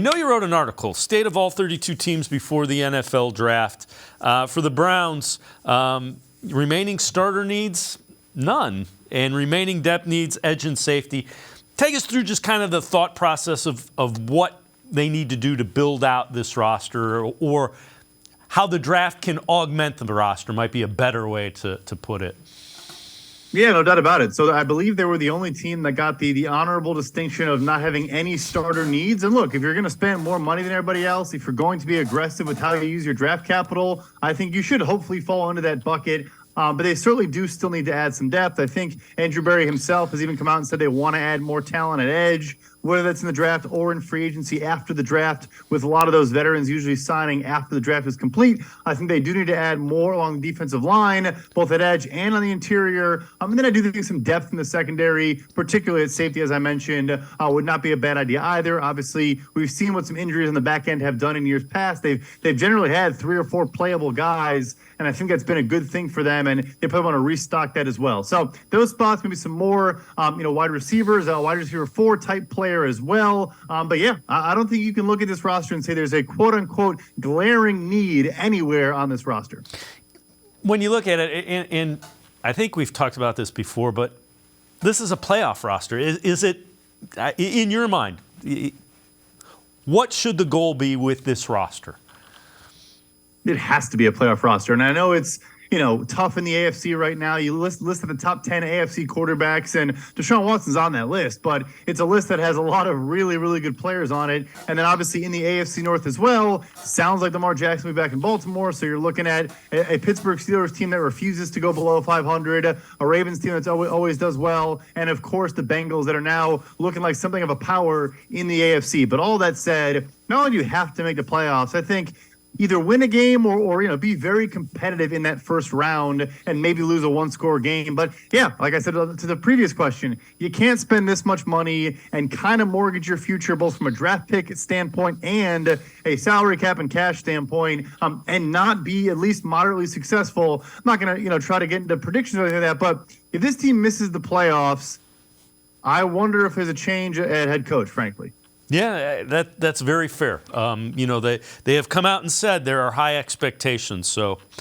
I know you wrote an article, State of All 32 Teams Before the NFL Draft. For the Browns, remaining starter needs, none. And remaining depth needs, edge and safety. Take us through just kind of the thought process of what they need to do to build out this roster, or how the draft can augment the roster might be a better way to put it. Yeah, no doubt about it. So I believe they were the only team that got the honorable distinction of not having any starter needs. And look, if you're going to spend more money than everybody else, if you're going to be aggressive with how you use your draft capital, I think you should hopefully fall into that bucket. But they certainly do still need to add some depth. I think Andrew Berry himself has even come out and said they want to add more talent at edge, whether that's in the draft or in free agency after the draft, with a lot of those veterans usually signing after the draft is complete. I think they do need to add more along the defensive line, both at edge and on the interior. And then I do think some depth in the secondary, particularly at safety, as I mentioned, would not be a bad idea either. Obviously, we've seen what some injuries on the back end have done in years past. They've generally had 3 or 4 playable guys, and I think that's been a good thing for them, and they probably want to restock that as well. So those spots, maybe some more, wide receivers, wide receiver 4 type player as well. But yeah, I don't think you can look at this roster and say there's a quote unquote glaring need anywhere on this roster. When you look at it, and I think we've talked about this before, but this is a playoff roster. Is it, in your mind, what should the goal be with this roster? It has to be a playoff roster. And I know it's, tough in the AFC right now. You list at the top 10 AFC quarterbacks, and Deshaun Watson's on that list, but it's a list that has a lot of really, really good players on it. And then obviously in the AFC North as well, sounds like Lamar Jackson will be back in Baltimore. So you're looking at a Pittsburgh Steelers team that refuses to go below 500, a Ravens team that's always does well, and of course the Bengals that are now looking like something of a power in the AFC. But all that said, not only do you have to make the playoffs, I think either win a game or be very competitive in that first round and maybe lose a 1-score game. But yeah, like I said to the previous question, you can't spend this much money and kind of mortgage your future both from a draft pick standpoint and a salary cap and cash standpoint, and not be at least moderately successful. I'm not going to try to get into predictions or anything like that, but if this team misses the playoffs, I wonder if there's a change at head coach, frankly. Yeah, that's very fair. They have come out and said there are high expectations. So